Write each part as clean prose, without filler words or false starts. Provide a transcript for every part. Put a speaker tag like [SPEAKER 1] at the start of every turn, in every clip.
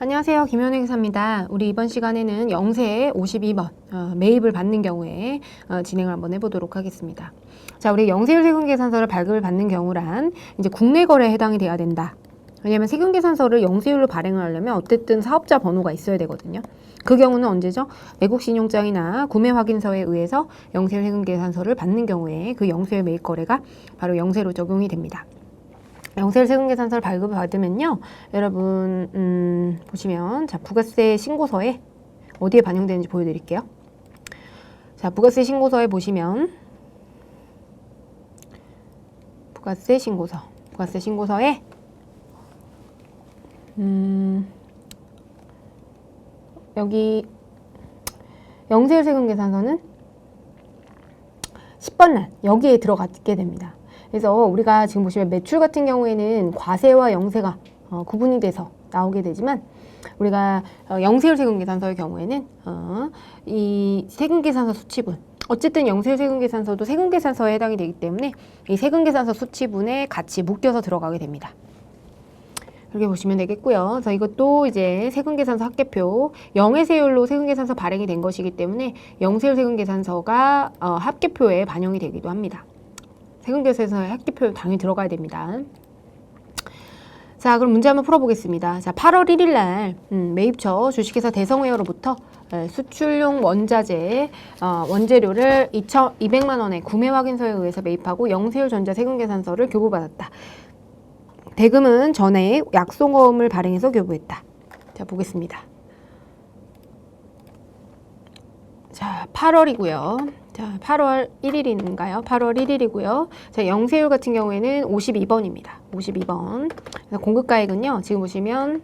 [SPEAKER 1] 안녕하세요. 김현애 기사입니다. 우리 이번 시간에는 영세 52번 매입을 받는 경우에 진행을 한번 해보도록 하겠습니다. 자, 우리 영세율 세금계산서를 발급을 받는 경우란 이제 국내 거래에 해당이 돼야 된다. 왜냐하면 세금계산서를 영세율로 발행을 하려면 어쨌든 사업자 번호가 있어야 되거든요. 그 경우는 언제죠? 외국 신용장이나 구매 확인서에 의해서 영세율 세금계산서를 받는 경우에 그 영세율 매입 거래가 바로 영세로 적용이 됩니다. 영세율 세금계산서를 발급을 받으면요, 여러분 보시면 자 부가세 신고서에 어디에 반영되는지 보여드릴게요. 자, 부가세 신고서에 보시면 부가세 신고서에 여기 영세율 세금계산서는 10번 란 여기에 들어가게 됩니다. 그래서 우리가 지금 보시면 매출 같은 경우에는 과세와 영세가 구분이 돼서 나오게 되지만 우리가 영세율 세금계산서의 경우에는 이 세금계산서 수치분, 어쨌든 영세율 세금계산서도 세금계산서에 해당이 되기 때문에 이 세금계산서 수치분에 같이 묶여서 들어가게 됩니다. 그렇게 보시면 되겠고요. 그래서 이것도 이제 세금계산서 합계표, 영해세율로 세금계산서 발행이 된 것이기 때문에 영세율 세금계산서가 합계표에 반영이 되기도 합니다. 세금계산서에 합계표 당연히 들어가야 됩니다. 자, 그럼 문제 한번 풀어보겠습니다. 자, 8월 1일 날 매입처 주식회사 대성웨어로부터 수출용 원자재 원재료를 200만 원의 구매 확인서에 의해서 매입하고 영세율 전자 세금계산서를 교부받았다. 대금은 전에 약속어음을 발행해서 교부했다. 자, 보겠습니다. 자, 8월이고요. 자, 8월 1일인가요? 8월 1일이고요. 자, 영세율 같은 경우에는 52번입니다. 52번. 그래서 공급가액은요, 지금 보시면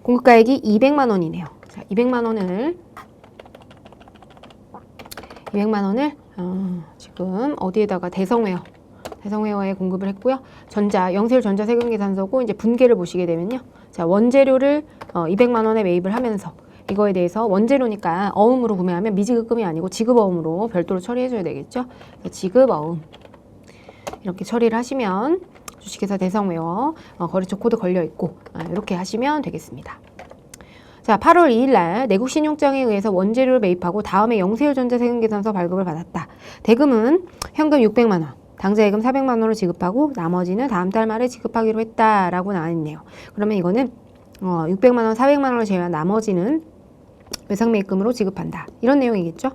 [SPEAKER 1] 공급가액이 200만 원이네요. 자, 200만 원을 지금 어디에다가 대성웨어에 공급을 했고요. 영세율 전자세금계산서고 이제 분계를 보시게 되면요. 자, 원재료를 200만 원에 매입을 하면서 이거에 대해서 원재료니까 어음으로 구매하면 미지급금이 아니고 지급어음으로 별도로 처리해줘야 되겠죠. 지급어음 이렇게 처리를 하시면 주식회사 대성웨어 거래처 코드 걸려있고 이렇게 하시면 되겠습니다. 자, 8월 2일 날 내국신용장에 의해서 원재료를 매입하고 다음에 영세율 전자세금계산서 발급을 받았다. 대금은 현금 600만 원, 당좌예금 400만 원을 지급하고 나머지는 다음 달 말에 지급하기로 했다라고 나와있네요. 그러면 이거는 600만 원, 400만 원을 제외한 나머지는 외상매입금으로 지급한다. 이런 내용이겠죠?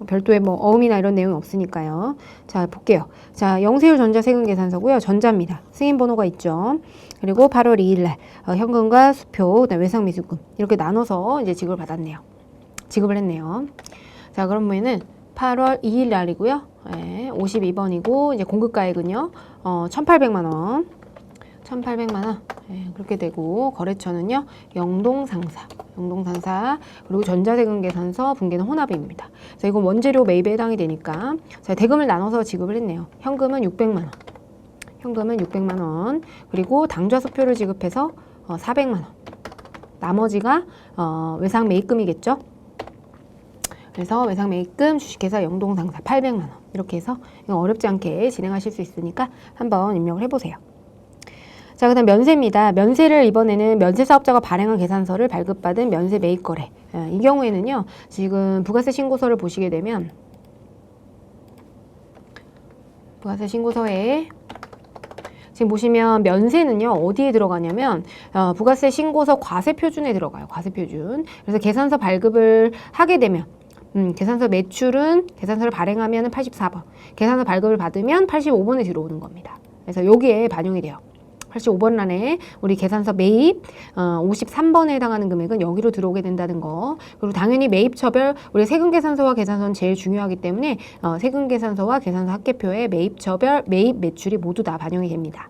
[SPEAKER 1] 별도의 뭐 어음이나 이런 내용이 없으니까요. 자, 볼게요. 자, 영세율 전자세금계산서고요. 전자입니다. 승인번호가 있죠. 그리고 8월 2일 날 현금과 수표, 그다음에 외상미수금 이렇게 나눠서 이제 지급을 했네요. 자, 그러면은 8월 2일 날이고요. 52번이고 이제 공급가액은요. 1,800만 원. 1,800만 원. 그렇게 되고 거래처는요. 영동상사. 그리고 전자세금계산서 분계는 혼합입니다. 자, 이건 원재료 매입에 해당이 되니까 자, 대금을 나눠서 지급을 했네요. 현금은 600만 원. 그리고 당좌수표를 지급해서 400만 원. 나머지가 외상매입금이겠죠. 그래서 외상매입금 주식회사 영동상사 800만 원. 이렇게 해서 이거 어렵지 않게 진행하실 수 있으니까 한번 입력을 해보세요. 자, 그다음 면세입니다. 면세를 이번에는 면세사업자가 발행한 계산서를 발급받은 면세 매입거래. 이 경우에는요, 지금 부가세 신고서를 보시게 되면 부가세 신고서에 지금 보시면 면세는요, 어디에 들어가냐면 부가세 신고서 과세표준에 들어가요. 과세표준. 그래서 계산서 발급을 하게 되면 계산서 매출은 계산서를 발행하면 84번, 계산서 발급을 받으면 85번에 들어오는 겁니다. 그래서 여기에 반영이 돼요. 85번 란에 우리 계산서 매입 53번에 해당하는 금액은 여기로 들어오게 된다는 거. 그리고 당연히 매입처별 우리 세금계산서와 계산서는 제일 중요하기 때문에 세금계산서와 계산서 합계표에 매입처별 매입 매출이 모두 다 반영이 됩니다.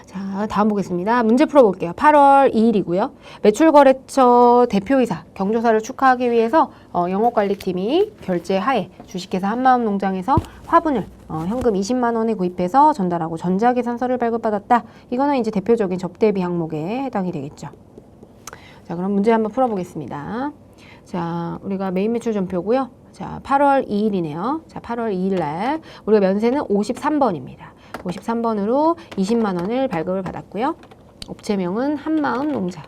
[SPEAKER 1] 자, 다음 보겠습니다. 문제 풀어볼게요. 8월 2일이고요. 매출거래처 대표이사 경조사를 축하하기 위해서 영업관리팀이 결제하에 주식회사 한마음농장에서 화분을 현금 20만 원에 구입해서 전달하고 전자계산서를 발급받았다. 이거는 이제 대표적인 접대비 항목에 해당이 되겠죠. 자, 그럼 문제 한번 풀어보겠습니다. 자, 우리가 매입매출 전표고요. 자, 8월 2일이네요. 자, 8월 2일 날 우리가 면세는 53번입니다. 53번으로 20만 원을 발급을 받았고요. 업체명은 한마음농장.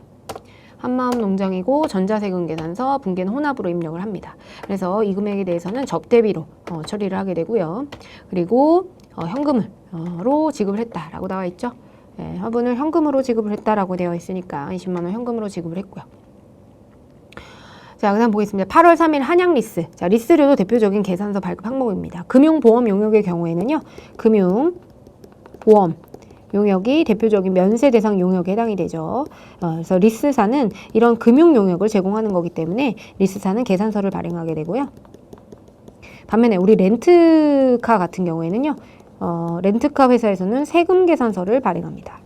[SPEAKER 1] 한마음농장이고 전자세금계산서, 분계는 혼합으로 입력을 합니다. 그래서 이 금액에 대해서는 접대비로 처리를 하게 되고요. 그리고 현금으로 지급을 했다라고 나와 있죠. 네, 화분을 현금으로 지급을 했다라고 되어 있으니까 20만 원 현금으로 지급을 했고요. 자, 그다음 보겠습니다. 8월 3일 한양리스. 자, 리스료도 대표적인 계산서 발급 항목입니다. 금융보험 용역의 경우에는요. 금융보험 용역이 대표적인 면세 대상 용역에 해당이 되죠. 그래서 리스사는 이런 금융 용역을 제공하는 거기 때문에 리스사는 계산서를 발행하게 되고요. 반면에 우리 렌트카 같은 경우에는요. 렌트카 회사에서는 세금 계산서를 발행합니다.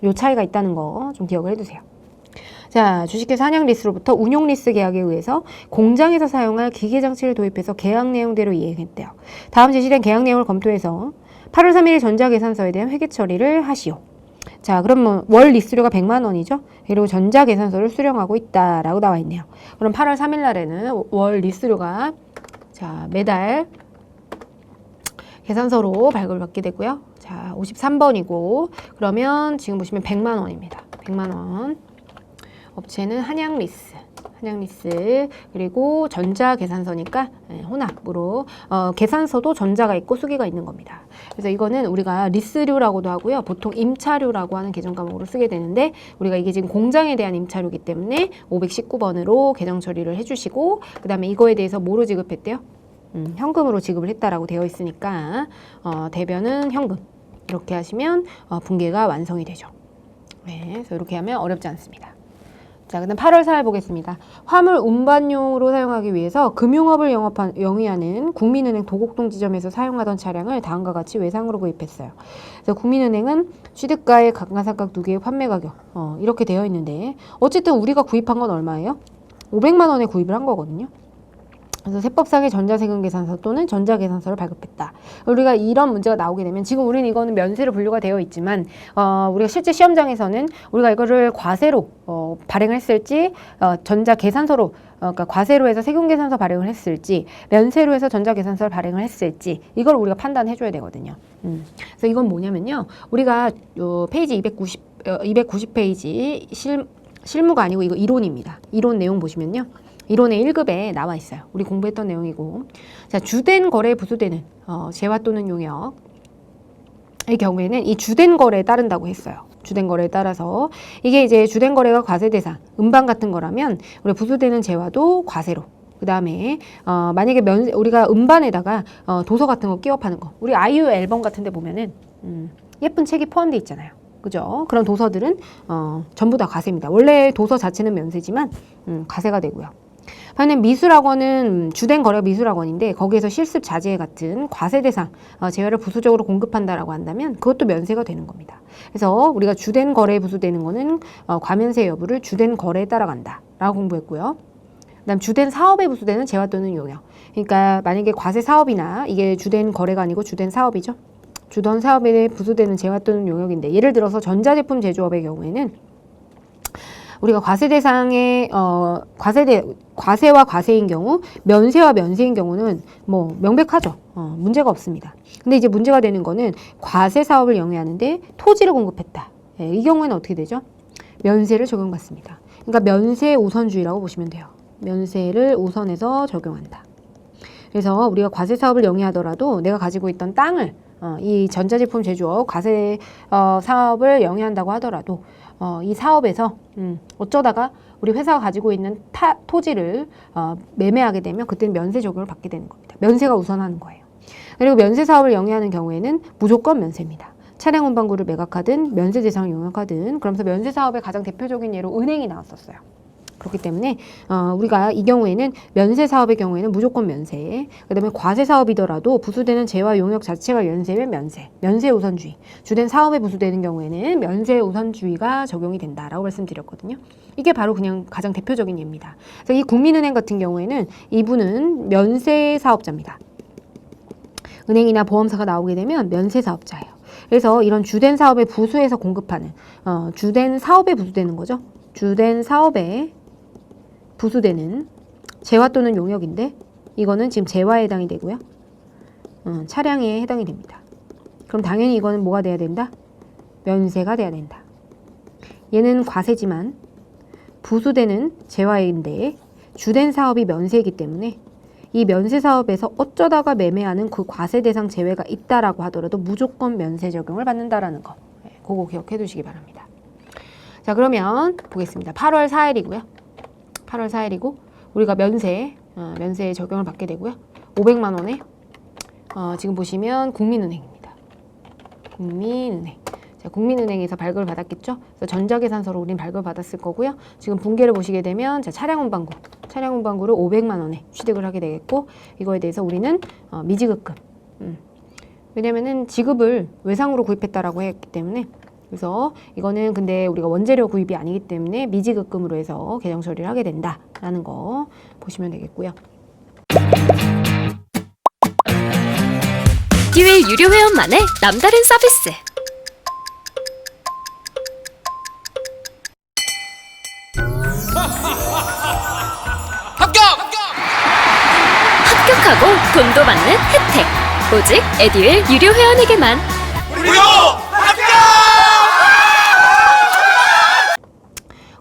[SPEAKER 1] 요 차이가 있다는 거 좀 기억을 해두세요. 자, 주식회사 한양리스로부터 운용리스 계약에 의해서 공장에서 사용할 기계장치를 도입해서 계약 내용대로 이행했대요. 다음 제시된 계약 내용을 검토해서 8월 3일 전자계산서에 대한 회계 처리를 하시오. 자, 그럼 월 리스료가 100만 원이죠. 그리고 전자계산서를 수령하고 있다라고 나와 있네요. 그럼 8월 3일 날에는 월 리스료가 자, 매달 계산서로 발급을 받게 되고요. 자, 53번이고 그러면 지금 보시면 100만 원입니다. 100만 원. 업체는 한양리스. 그리고 전자계산서니까 혼합으로 계산서도 전자가 있고 수기가 있는 겁니다. 그래서 이거는 우리가 리스료라고도 하고요. 보통 임차료라고 하는 계정 과목으로 쓰게 되는데 우리가 이게 지금 공장에 대한 임차료이기 때문에 519번으로 계정 처리를 해주시고 그 다음에 이거에 대해서 뭐로 지급했대요? 현금으로 지급을 했다라고 되어 있으니까 대변은 현금 이렇게 하시면 분계가 완성이 되죠. 네, 그래서 이렇게 하면 어렵지 않습니다. 자, 그다음 8월 4일 보겠습니다. 화물 운반용으로 사용하기 위해서 금융업을 영위하는 국민은행 도곡동 지점에서 사용하던 차량을 다음과 같이 외상으로 구입했어요. 그래서 국민은행은 취득가액 감가상각 2개의 판매 가격 이렇게 되어 있는데 어쨌든 우리가 구입한 건 얼마예요? 500만 원에 구입을 한 거거든요. 그래서 세법상의 전자세금계산서 또는 전자계산서를 발급했다. 우리가 이런 문제가 나오게 되면 지금 우리는 이거는 면세로 분류가 되어 있지만 우리가 실제 시험장에서는 우리가 이거를 과세로 발행을 했을지 전자계산서로 그러니까 과세로 해서 세금계산서 발행을 했을지 면세로 해서 전자계산서를 발행을 했을지 이걸 우리가 판단해 줘야 되거든요. 그래서 이건 뭐냐면요. 우리가 페이지 290페이지 실무가 아니고 이거 이론입니다. 이론 내용 보시면요. 이론의 1급에 나와 있어요. 우리 공부했던 내용이고. 자, 주된 거래에 부수되는 재화 또는 용역. 이 경우에는 이 주된 거래에 따른다고 했어요. 주된 거래에 따라서 이게 이제 주된 거래가 과세 대상, 음반 같은 거라면 우리 부수되는 재화도 과세로. 그 다음에 만약에 우리가 음반에다가 도서 같은 거 끼워 파는 거. 우리 아이유 앨범 같은 데 보면은 예쁜 책이 포함되어 있잖아요. 그죠? 그런 도서들은 전부 다 과세입니다. 원래 도서 자체는 면세지만 과세가 되고요. 반면 미술학원은 주된 거래가 미술학원인데 거기에서 실습 자재 같은 과세 대상 재화를 부수적으로 공급한다라고 한다면 그것도 면세가 되는 겁니다. 그래서 우리가 주된 거래에 부수되는 거는 과면세 여부를 주된 거래에 따라간다라고 공부했고요. 그다음 주된 사업에 부수되는 재화 또는 용역. 그러니까 만약에 과세 사업이나 이게 주된 거래가 아니고 주된 사업이죠. 주된 사업에 부수되는 재화 또는 용역인데 예를 들어서 전자제품 제조업의 경우에는 우리가 과세 대상의 과세와 과세인 경우 면세와 면세인 경우는 뭐 명백하죠. 문제가 없습니다. 근데 이제 문제가 되는 거는 과세 사업을 영위하는데 토지를 공급했다. 이 경우에는 어떻게 되죠? 면세를 적용받습니다. 그러니까 면세 우선주의라고 보시면 돼요. 면세를 우선해서 적용한다. 그래서 우리가 과세 사업을 영위하더라도 내가 가지고 있던 땅을 이 전자제품 제조업 과세 사업을 영위한다고 하더라도 이 사업에서 어쩌다가 우리 회사가 가지고 있는 토지를 매매하게 되면 그때는 면세 적용을 받게 되는 겁니다. 면세가 우선하는 거예요. 그리고 면세 사업을 영위하는 경우에는 무조건 면세입니다. 차량 운반구를 매각하든 면세 대상을 용역하든 그러면서 면세 사업의 가장 대표적인 예로 은행이 나왔었어요. 그렇기 때문에 우리가 이 경우에는 면세 사업의 경우에는 무조건 면세, 그 다음에 과세 사업이더라도 부수되는 재화 용역 자체가 면세면 면세 우선주의, 주된 사업에 부수되는 경우에는 면세 우선주의가 적용이 된다라고 말씀드렸거든요. 이게 바로 그냥 가장 대표적인 예입니다. 그래서 이 국민은행 같은 경우에는 이분은 면세 사업자입니다. 은행이나 보험사가 나오게 되면 면세 사업자예요. 그래서 이런 주된 사업에 부수해서 공급하는 주된 사업에 부수되는 거죠. 주된 사업에 부수되는 재화 또는 용역인데 이거는 지금 재화에 해당이 되고요. 차량에 해당이 됩니다. 그럼 당연히 이거는 뭐가 돼야 된다? 면세가 돼야 된다. 얘는 과세지만 부수되는 재화인데 주된 사업이 면세이기 때문에 이 면세 사업에서 어쩌다가 매매하는 그 과세 대상 제외가 있다라고 하더라도 무조건 면세 적용을 받는다라는 거. 그거 기억해 두시기 바랍니다. 자, 그러면 보겠습니다. 8월 4일이고요. 8월 4일이고 우리가 면세 적용을 받게 되고요. 500만 원에 지금 보시면 국민은행입니다. 국민은행. 자, 국민은행에서 발급을 받았겠죠? 그래서 전자계산서로 우린 발급을 받았을 거고요. 지금 분계를 보시게 되면 자, 차량운반구를 500만 원에 취득을 하게 되겠고 이거에 대해서 우리는 미지급금. 왜냐면은 지급을 외상으로 구입했다라고 했기 때문에 그래서 이거는 근데 우리가 원재료 구입이 아니기 때문에 미지급금으로 해서 계정 처리를 하게 된다라는 거 보시면 되겠고요.
[SPEAKER 2] 듀얼 유료 회원만의 남다른 서비스. 합격하고 돈도 받는 혜택. 오직 에듀윌 유료 회원에게만.
[SPEAKER 3] 무료 합격!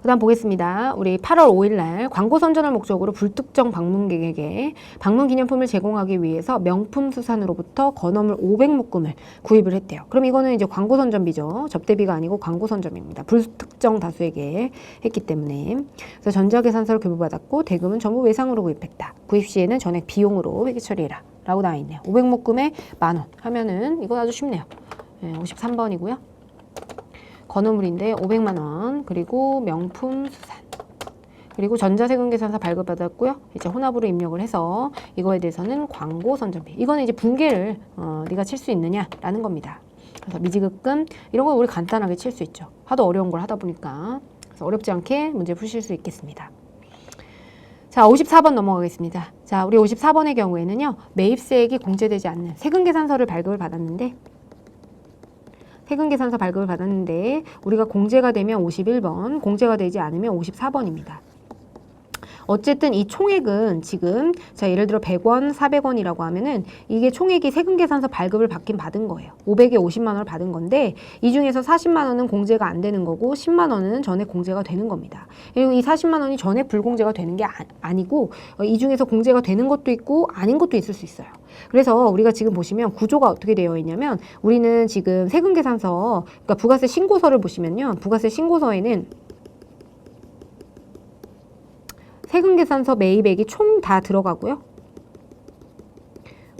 [SPEAKER 1] 그 다음 보겠습니다. 우리 8월 5일날 광고 선전을 목적으로 불특정 방문객에게 방문 기념품을 제공하기 위해서 명품수산으로부터 건어물 500묶음을 구입을 했대요. 그럼 이거는 이제 광고 선전비죠. 접대비가 아니고 광고 선전비입니다. 불특정 다수에게 했기 때문에. 그래서 전자계산서를 교부받았고 대금은 전부 외상으로 구입했다. 구입 시에는 전액 비용으로 회계 처리해라 라고 나와 있네요. 500묶음에 만원 하면은 이거 아주 쉽네요. 53번이고요. 건어물인데 500만 원, 그리고 명품 수산, 그리고 전자세금계산서 발급받았고요. 이제 혼합으로 입력을 해서 이거에 대해서는 광고 선전비. 이거는 이제 분계를 네가 칠 수 있느냐라는 겁니다. 그래서 미지급금 이런 거 우리 간단하게 칠 수 있죠. 하도 어려운 걸 하다 보니까 그래서 어렵지 않게 문제 푸실 수 있겠습니다. 자, 54번 넘어가겠습니다. 자, 우리 54번의 경우에는요. 매입세액이 공제되지 않는 세금계산서를 발급을 받았는데 세금계산서 발급을 받았는데 우리가 공제가 되면 51번, 공제가 되지 않으면 54번입니다. 어쨌든 이 총액은 지금 자 예를 들어 100원, 400원이라고 하면은 이게 총액이 세금계산서 발급을 받긴 받은 거예요. 500에 50만 원을 받은 건데 이 중에서 40만 원은 공제가 안 되는 거고 10만 원은 전액 공제가 되는 겁니다. 그리고 이 40만 원이 전액 불공제가 되는 게 아니고 이 중에서 공제가 되는 것도 있고 아닌 것도 있을 수 있어요. 그래서 우리가 지금 보시면 구조가 어떻게 되어 있냐면 우리는 지금 세금계산서 그러니까 부가세 신고서를 보시면요. 부가세 신고서에는 세금계산서 매입액이 총 다 들어가고요.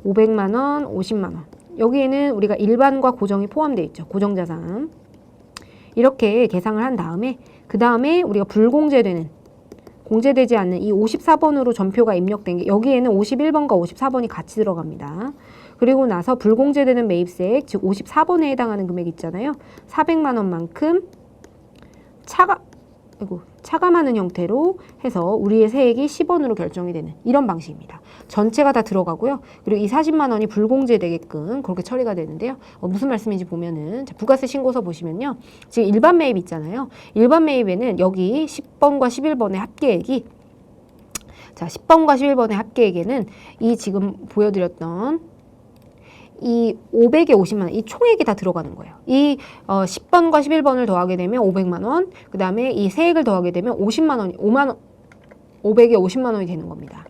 [SPEAKER 1] 500만 원, 50만 원. 여기에는 우리가 일반과 고정이 포함되어 있죠. 고정자산. 이렇게 계상을 한 다음에 그 다음에 우리가 불공제되는 공제되지 않는 이 54번으로 전표가 입력된 게 여기에는 51번과 54번이 같이 들어갑니다. 그리고 나서 불공제되는 매입세액 즉 54번에 해당하는 금액 있잖아요. 400만 원만큼 차감하는 형태로 해서 우리의 세액이 10원으로 결정이 되는 이런 방식입니다. 전체가 다 들어가고요. 그리고 이 40만 원이 불공제되게끔 그렇게 처리가 되는데요. 무슨 말씀인지 보면은 부가세 신고서 보시면요. 지금 일반 매입 있잖아요. 일반 매입에는 여기 10번과 11번의 합계액이 자 10번과 11번의 합계액에는 이 지금 보여드렸던 이 500에 50만 원, 이 총액이 다 들어가는 거예요. 이 10번과 11번을 더하게 되면 500만 원, 그 다음에 이 세액을 더하게 되면 50만 원이 500에 50만 원이 되는 겁니다.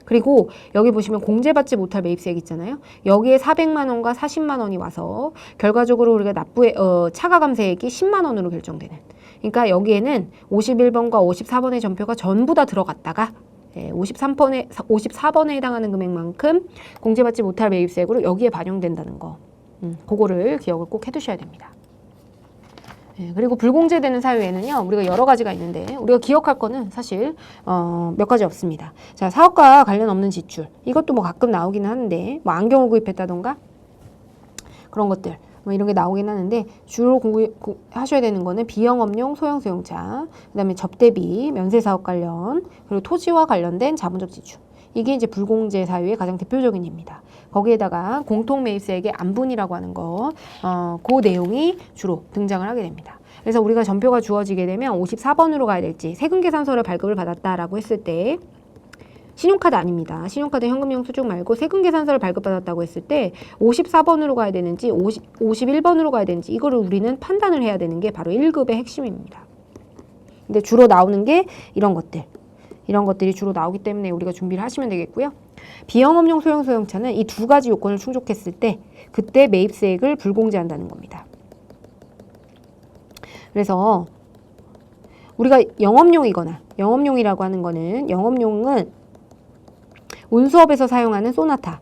[SPEAKER 1] 그리고 여기 보시면 공제받지 못할 매입세액 있잖아요. 여기에 400만 원과 40만 원이 와서 결과적으로 우리가 차가감세액이 10만 원으로 결정되는. 그러니까 여기에는 51번과 54번의 전표가 전부 다 들어갔다가 54번에 해당하는 금액만큼 공제받지 못할 매입세액으로 여기에 반영된다는 거. 그거를 기억을 꼭 해두셔야 됩니다. 그리고 불공제되는 사유에는요. 우리가 여러 가지가 있는데 우리가 기억할 거는 사실 몇 가지 없습니다. 자, 사업과 관련 없는 지출. 이것도 뭐 가끔 나오기는 하는데 뭐 안경을 구입했다던가 그런 것들. 뭐 이런 게 나오긴 하는데 주로 하셔야 되는 거는 비영업용 소형 수용차, 그다음에 접대비, 면세사업 관련, 그리고 토지와 관련된 자본적 지출. 이게 이제 불공제 사유의 가장 대표적인 예입니다. 거기에다가 공통매입세액의 안분이라고 하는 거, 그 내용이 주로 등장을 하게 됩니다. 그래서 우리가 전표가 주어지게 되면 54번으로 가야 될지 세금계산서를 발급을 받았다라고 했을 때 신용카드 아닙니다. 신용카드 현금 영수증 말고 세금계산서를 발급받았다고 했을 때 54번으로 가야 되는지 51번으로 가야 되는지 이거를 우리는 판단을 해야 되는 게 바로 1급의 핵심입니다. 근데 주로 나오는 게 이런 것들이 주로 나오기 때문에 우리가 준비를 하시면 되겠고요. 비영업용 소형 소형차는 이 두 가지 요건을 충족했을 때 그때 매입세액을 불공제한다는 겁니다. 그래서 우리가 영업용이라고 하는 거는 영업용은 운수업에서 사용하는 소나타,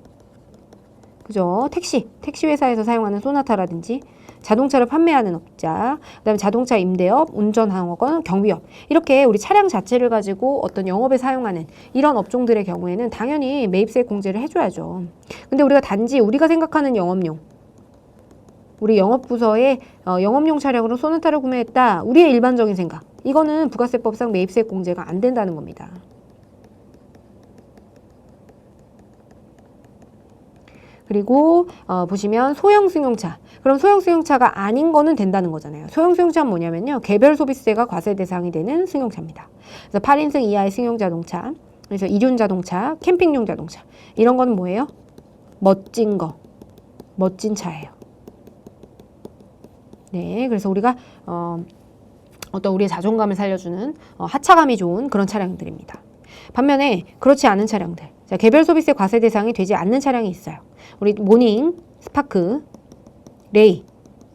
[SPEAKER 1] 그죠? 택시 회사에서 사용하는 소나타라든지 자동차를 판매하는 업자, 그다음에 자동차 임대업, 운전학원, 경비업 이렇게 우리 차량 자체를 가지고 어떤 영업에 사용하는 이런 업종들의 경우에는 당연히 매입세 공제를 해줘야죠. 근데 우리가 단지 우리가 생각하는 영업용, 우리 영업부서에 영업용 차량으로 소나타를 구매했다. 우리의 일반적인 생각. 이거는 부가세법상 매입세 공제가 안 된다는 겁니다. 그리고 보시면 소형 승용차. 그럼 소형 승용차가 아닌 거는 된다는 거잖아요. 소형 승용차는 뭐냐면요. 개별 소비세가 과세 대상이 되는 승용차입니다. 그래서 8인승 이하의 승용 자동차, 그래서 이륜 자동차, 캠핑용 자동차. 이런 거는 뭐예요? 멋진 차예요. 네, 그래서 우리가 어떤 우리의 자존감을 살려주는 하차감이 좋은 그런 차량들입니다. 반면에 그렇지 않은 차량들, 자, 개별 소비세 과세 대상이 되지 않는 차량이 있어요. 우리 모닝, 스파크, 레이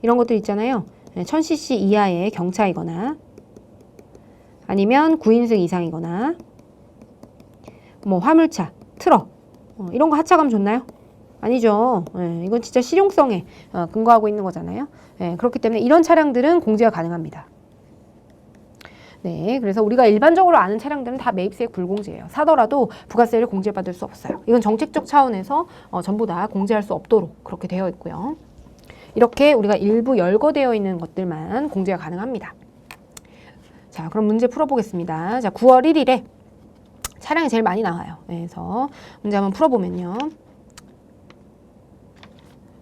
[SPEAKER 1] 이런 것들 있잖아요. 1000cc 이하의 경차이거나 아니면 9인승 이상이거나 뭐 화물차, 트럭 이런 거 하차감 좋나요? 아니죠. 이건 진짜 실용성에 근거하고 있는 거잖아요. 그렇기 때문에 이런 차량들은 공제가 가능합니다. 네, 그래서 우리가 일반적으로 아는 차량들은 다 매입세액 불공제예요. 사더라도 부가세를 공제받을 수 없어요. 이건 정책적 차원에서 전부 다 공제할 수 없도록 그렇게 되어 있고요. 이렇게 우리가 일부 열거되어 있는 것들만 공제가 가능합니다. 자, 그럼 문제 풀어보겠습니다. 자, 9월 1일에 차량이 제일 많이 나와요. 그래서 문제 한번 풀어보면요.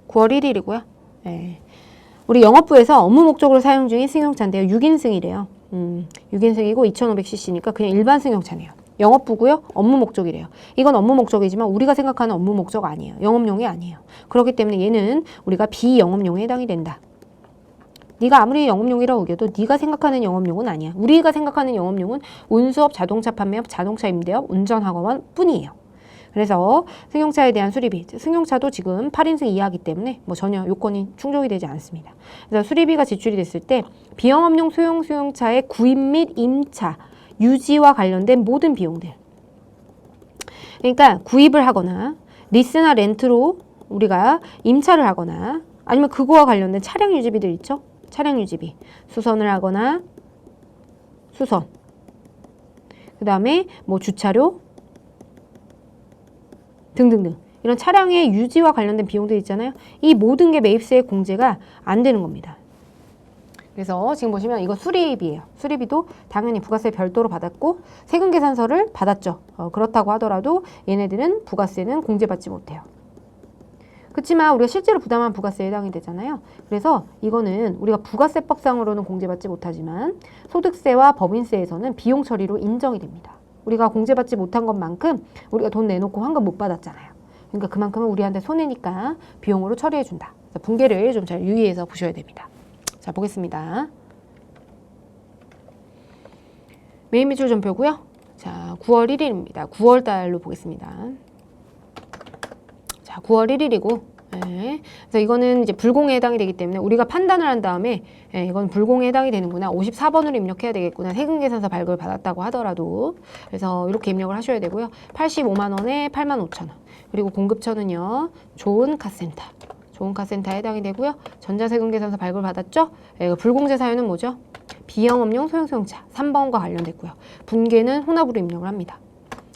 [SPEAKER 1] 9월 1일이고요. 우리 영업부에서 업무 목적으로 사용 중인 승용차인데요. 6인승이래요. 6인승이고 2500cc니까 그냥 일반 승용차네요. 영업부고요. 업무 목적이래요. 이건 업무 목적이지만 우리가 생각하는 업무 목적 아니에요. 영업용이 아니에요. 그렇기 때문에 얘는 우리가 비영업용에 해당이 된다. 네가 아무리 영업용이라고 우겨도 네가 생각하는 영업용은 아니야. 우리가 생각하는 영업용은 운수업, 자동차 판매업, 자동차 임대업, 운전학원 뿐이에요. 그래서 승용차에 대한 수리비, 승용차도 지금 8인승 이하이기 때문에 뭐 전혀 요건이 충족이 되지 않습니다. 그래서 수리비가 지출이 됐을 때 비영업용 소형 승용차의 구입 및 임차, 유지와 관련된 모든 비용들. 그러니까 구입을 하거나 리스나 렌트로 우리가 임차를 하거나 아니면 그거와 관련된 차량 유지비들 있죠? 차량 유지비. 수선을 하거나 수선. 그 다음에 뭐 주차료 등등등 이런 차량의 유지와 관련된 비용들 있잖아요. 이 모든 게 매입세액 공제가 안 되는 겁니다. 그래서 지금 보시면 이거 수리비예요. 수리비도 당연히 부가세 별도로 받았고 세금계산서를 받았죠. 그렇다고 하더라도 얘네들은 부가세는 공제받지 못해요. 그렇지만 우리가 실제로 부담한 부가세에 해당이 되잖아요. 그래서 이거는 우리가 부가세법상으로는 공제받지 못하지만 소득세와 법인세에서는 비용 처리로 인정이 됩니다. 우리가 공제받지 못한 것만큼 우리가 돈 내놓고 환급 못 받았잖아요. 그러니까 그만큼은 우리한테 손해니까 비용으로 처리해준다. 분계를 좀 잘 유의해서 보셔야 됩니다. 자, 보겠습니다. 매입 매출 전표고요. 자, 9월 1일입니다. 9월 달로 보겠습니다. 자, 9월 1일이고 네. 그래서 이거는 이제 불공에 해당이 되기 때문에 우리가 판단을 한 다음에 이건 불공에 해당이 되는구나. 54번으로 입력해야 되겠구나. 세금계산서 발급을 받았다고 하더라도. 그래서 이렇게 입력을 하셔야 되고요. 85만 원에 8만 5천 원. 그리고 공급처는요. 좋은 카센터. 좋은 카센터에 해당이 되고요. 전자세금계산서 발급을 받았죠. 불공제 사유는 뭐죠? 비영업용 소형소형차 3번과 관련됐고요. 분계는 혼합으로 입력을 합니다.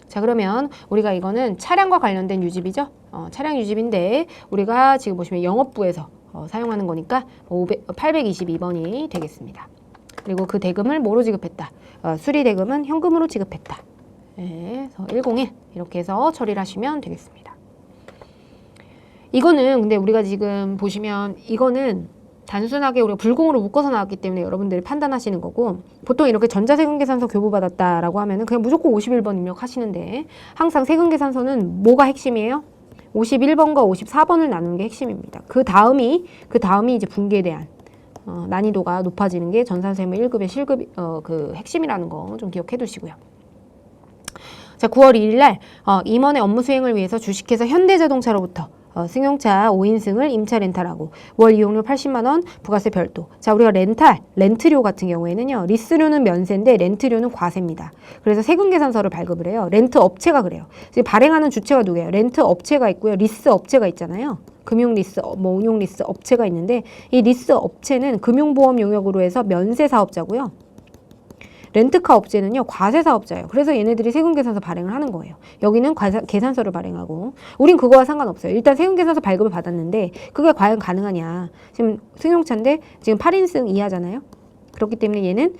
[SPEAKER 1] 자, 그러면 우리가 이거는 차량과 관련된 유지비죠. 차량 유지비인데 우리가 지금 보시면 영업부에서 사용하는 거니까 822번이 되겠습니다. 그리고 그 대금을 뭐로 지급했다? 수리 대금은 현금으로 지급했다. 네, 그래서 101 이렇게 해서 처리를 하시면 되겠습니다. 이거는 근데 우리가 지금 보시면 이거는 단순하게 우리가 불공으로 묶어서 나왔기 때문에 여러분들이 판단하시는 거고, 보통 이렇게 전자세금계산서 교부받았다라고 하면은 그냥 무조건 51번 입력하시는데, 항상 세금계산서는 뭐가 핵심이에요? 51번과 54번을 나누는 게 핵심입니다. 그 다음이 이제 분계에 대한 난이도가 높아지는 게 전산세무 1급의 실급 그 핵심이라는 거 좀 기억해 두시고요. 자, 9월 2일 날 임원의 업무 수행을 위해서 주식회사 현대자동차로부터 승용차 5인승을 임차 렌탈하고 월 이용료 80만 원, 부가세 별도. 자, 우리가 렌트료 같은 경우에는요. 리스료는 면세인데 렌트료는 과세입니다. 그래서 세금계산서를 발급을 해요. 렌트 업체가 그래요. 지금 발행하는 주체가 누구예요? 렌트 업체가 있고요. 리스 업체가 있잖아요. 금융 리스, 운용 리스 업체가 있는데 이 리스 업체는 금융보험 용역으로 해서 면세 사업자고요. 렌트카 업체는요, 과세 사업자예요. 그래서 얘네들이 세금계산서 발행을 하는 거예요. 여기는 계산서를 발행하고, 우린 그거와 상관없어요. 일단 세금계산서 발급을 받았는데, 그게 과연 가능하냐. 지금 승용차인데, 지금 8인승 이하잖아요. 그렇기 때문에 얘는,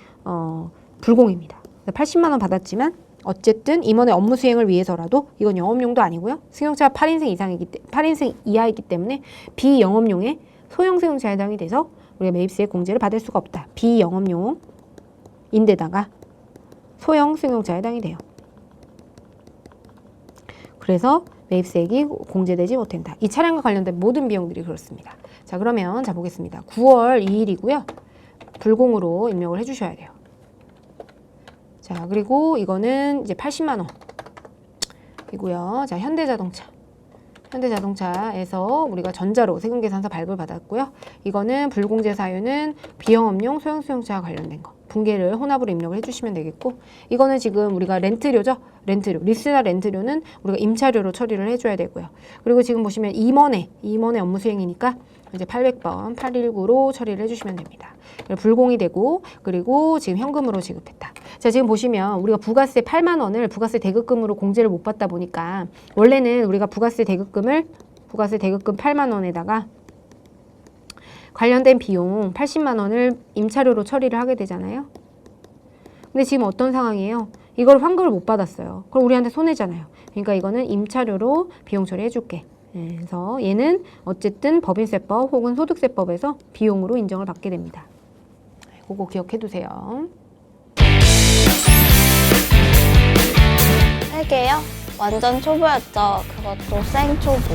[SPEAKER 1] 불공입니다. 80만 원 받았지만, 어쨌든 임원의 업무 수행을 위해서라도, 이건 영업용도 아니고요. 승용차 8인승 이하이기 때문에, 비영업용의 소형 승용차에 해당이 돼서, 우리가 매입세 공제를 받을 수가 없다. 비영업용. 인데다가 소형 승용차에 해당이 돼요. 그래서 매입세액이 공제되지 못한다. 이 차량과 관련된 모든 비용들이 그렇습니다. 자, 그러면 자 보겠습니다. 9월 2일이고요. 불공으로 입력을 해주셔야 돼요. 자, 그리고 이거는 이제 80만 원 이고요. 자, 현대자동차에서 우리가 전자로 세금계산서 발급을 받았고요. 이거는 불공제 사유는 비영업용 소형 승용차와 관련된 거. 분계를 혼합으로 입력을 해주시면 되겠고, 이거는 지금 우리가 렌트료죠. 리스나 렌트료는 우리가 임차료로 처리를 해줘야 되고요. 그리고 지금 보시면 임원의 업무 수행이니까 이제 800번 819로 처리를 해주시면 됩니다. 불공이 되고, 그리고 지금 현금으로 지급했다. 자, 지금 보시면 우리가 부가세 8만 원을 부가세 대급금으로 공제를 못 받다 보니까, 원래는 우리가 부가세 대급금 8만 원에다가 관련된 비용 80만 원을 임차료로 처리를 하게 되잖아요. 근데 지금 어떤 상황이에요? 이걸 환급을 못 받았어요. 그럼 우리한테 손해잖아요. 그러니까 이거는 임차료로 비용 처리해줄게. 그래서 얘는 어쨌든 법인세법 혹은 소득세법에서 비용으로 인정을 받게 됩니다. 그거 기억해 두세요.
[SPEAKER 4] 3개요? 완전 초보였죠. 그것도 생초보.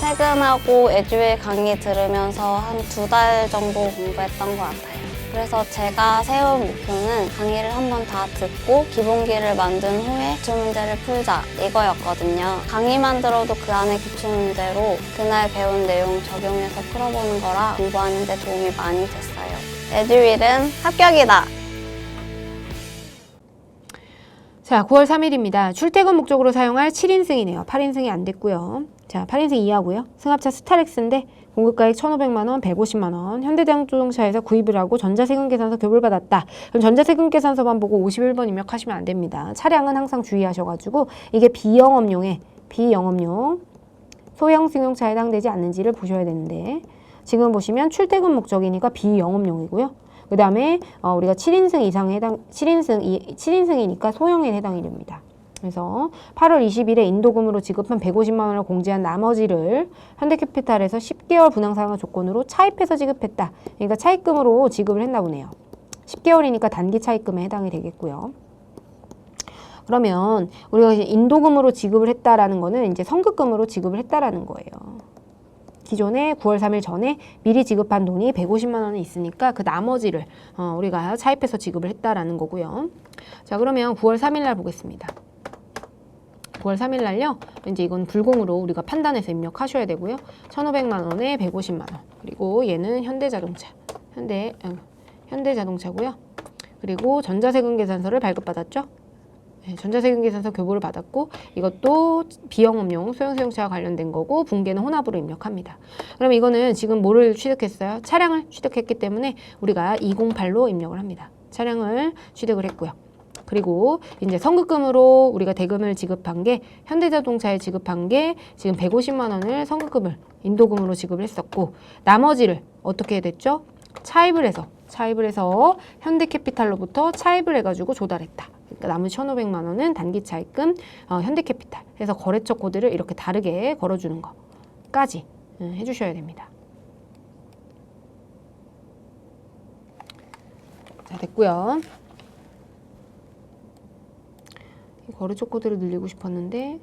[SPEAKER 4] 퇴근하고 에듀윌 강의 들으면서 한 2달 정도 공부했던 것 같아요. 그래서 제가 세운 목표는 강의를 한번 다 듣고 기본기를 만든 후에 기출문제를 풀자 이거였거든요. 강의만 들어도 그 안에 기출문제로 그날 배운 내용 적용해서 풀어보는 거라 공부하는 데 도움이 많이 됐어요. 에듀윌은 합격이다!
[SPEAKER 1] 자, 9월 3일입니다. 출퇴근 목적으로 사용할 7인승이네요. 8인승이 안 됐고요. 자, 8인승 이하고요. 승합차 스타렉스인데 공급가액 1,500만 원, 150만 원. 현대자동차에서 구입을 하고 전자세금계산서 교부를 받았다. 그럼 전자세금계산서만 보고 51번 입력하시면 안 됩니다. 차량은 항상 주의하셔가지고 이게 비영업용 소형 승용차에 해당되지 않는지를 보셔야 되는데, 지금 보시면 출퇴근 목적이니까 비영업용이고요. 그 다음에 우리가 7인승이니까 소형에 해당이 됩니다. 그래서 8월 20일에 인도금으로 지급한 150만 원을 공제한 나머지를 현대캐피탈에서 10개월 분양상환 조건으로 차입해서 지급했다. 그러니까 차입금으로 지급을 했나 보네요. 10개월이니까 단기 차입금에 해당이 되겠고요. 그러면 우리가 인도금으로 지급을 했다라는 거는 이제 선급금으로 지급을 했다라는 거예요. 기존에 9월 3일 전에 미리 지급한 돈이 150만 원이 있으니까 그 나머지를 우리가 차입해서 지급을 했다라는 거고요. 자, 그러면 9월 3일 날 보겠습니다. 9월 3일 날요. 이제 이건 불공으로 우리가 판단해서 입력하셔야 되고요. 1,500만 원에 150만 원. 그리고 얘는 현대자동차고요. 그리고 전자세금계산서를 발급받았죠. 네, 전자세금계산서 교부를 받았고, 이것도 비영업용 소형승용차와 관련된 거고, 분계는 혼합으로 입력합니다. 그럼 이거는 지금 뭐를 취득했어요? 차량을 취득했기 때문에 우리가 208로 입력을 합니다. 차량을 취득을 했고요. 그리고 이제 선급금으로 우리가 대금을 지급한 게, 현대자동차에 지급한 게 지금 150만 원을 선급금을 인도금으로 지급을 했었고, 나머지를 어떻게 됐죠? 차입을 해서 현대캐피탈로부터 차입을 해가지고 조달했다. 그러니까 나머지 1,500만 원은 단기 차입금 현대캐피탈. 그래서 거래처 코드를 이렇게 다르게 걸어주는 거까지 해주셔야 됩니다. 자, 됐고요. 이 거래처 코드를 늘리고 싶었는데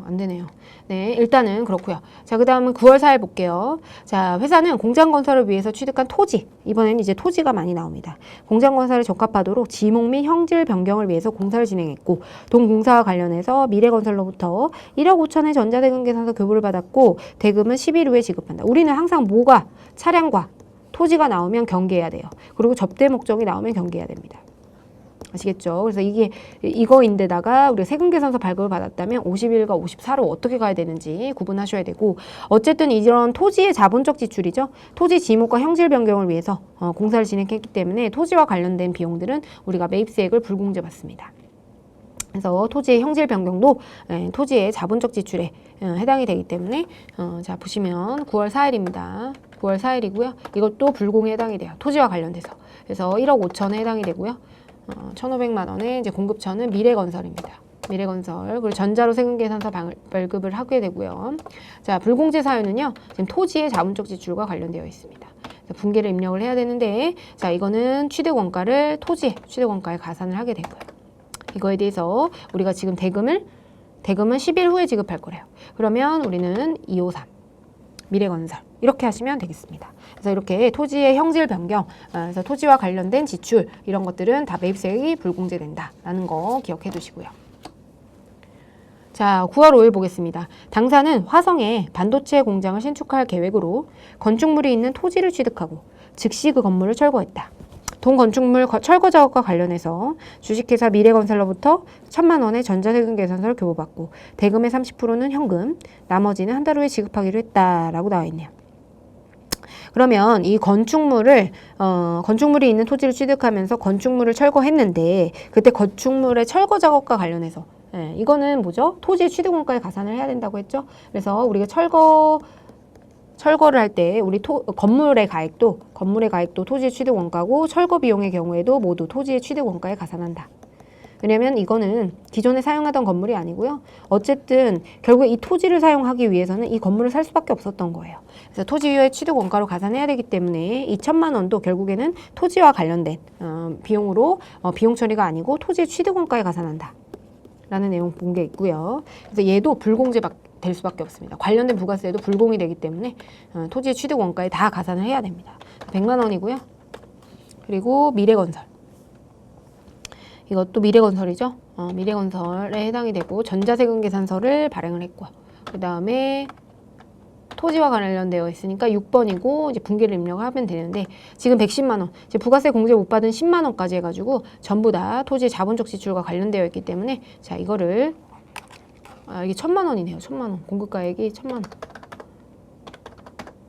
[SPEAKER 1] 안 되네요. 네, 일단은 그렇고요. 자, 그 다음은 9월 4일 볼게요. 자, 회사는 공장 건설을 위해서 취득한 토지, 이번에는 이제 토지가 많이 나옵니다. 공장 건설에 적합하도록 지목 및 형질 변경을 위해서 공사를 진행했고, 동공사와 관련해서 미래건설로부터 1억 5천의 전자대금 계산서 교부를 받았고, 대금은 10일 후에 지급한다. 우리는 항상 뭐가 차량과 토지가 나오면 경계해야 돼요. 그리고 접대 목적이 나오면 경계해야 됩니다. 아시겠죠? 그래서 이거인데다가 우리가 세금 계산서 발급을 받았다면 51과 54로 어떻게 가야 되는지 구분하셔야 되고, 어쨌든 이런 토지의 자본적 지출이죠. 토지 지목과 형질 변경을 위해서 공사를 진행했기 때문에 토지와 관련된 비용들은 우리가 매입세액을 불공제 받습니다. 그래서 토지의 형질 변경도 토지의 자본적 지출에 해당이 되기 때문에 자, 보시면 9월 4일입니다. 9월 4일이고요. 이것도 불공에 해당이 돼요. 토지와 관련돼서. 그래서 1억 5천에 해당이 되고요. 1,500만 원의 이제 공급처는 미래건설입니다. 미래건설. 그리고 전자로 세금계산서 발급을 하게 되고요. 자, 불공제 사유는요, 지금 토지의 자본적 지출과 관련되어 있습니다. 분계를 입력을 해야 되는데, 자, 이거는 취득원가를 토지의 취득원가에 가산을 하게 되고요. 이거에 대해서 우리가 지금 대금은 10일 후에 지급할 거래요. 그러면 우리는 253 미래건설 이렇게 하시면 되겠습니다. 그래서 이렇게 토지의 형질 변경, 그래서 토지와 관련된 지출 이런 것들은 다 매입세액이 불공제된다라는 거 기억해 두시고요. 자, 9월 5일 보겠습니다. 당사는 화성에 반도체 공장을 신축할 계획으로 건축물이 있는 토지를 취득하고 즉시 그 건물을 철거했다. 동 건축물 철거 작업과 관련해서 주식회사 미래건설로부터 1,000만 원의 전자세금 계산서를 교부받고 대금의 30%는 현금, 나머지는 한 달 후에 지급하기로 했다라고 나와 있네요. 그러면 이 건축물이 있는 토지를 취득하면서 건축물을 철거했는데, 그때 건축물의 철거 작업과 관련해서 이거는 뭐죠? 토지의 취득원가에 가산을 해야 된다고 했죠. 그래서 우리가 철거를 할 때 우리 건물의 가액도 토지의 취득 원가고, 철거 비용의 경우에도 모두 토지의 취득 원가에 가산한다. 왜냐면 이거는 기존에 사용하던 건물이 아니고요. 어쨌든 결국에 이 토지를 사용하기 위해서는 이 건물을 살 수밖에 없었던 거예요. 그래서 토지의 취득 원가로 가산해야 되기 때문에 이 1,000만 원도 결국에는 토지와 관련된 비용으로 비용 처리가 아니고 토지의 취득 원가에 가산한다. 라는 내용 본 게 있고요. 그래서 얘도 불공제 될 수밖에 없습니다. 관련된 부가세도 불공이 되기 때문에 토지의 취득 원가에 다 가산을 해야 됩니다. 100만 원이고요. 그리고 미래건설. 이것도 미래건설이죠. 미래건설에 해당이 되고 전자세금 계산서를 발행을 했고요. 그 다음에 토지와 관련되어 있으니까 6번이고 이제 분기를 입력하면 되는데, 지금 110만 원, 이제 부가세 공제 못 받은 10만 원까지 해가지고 전부 다 토지의 자본적 지출과 관련되어 있기 때문에, 자, 이거를 이게 1,000만 원이네요. 1,000만 원. 공급가액이 1,000만 원.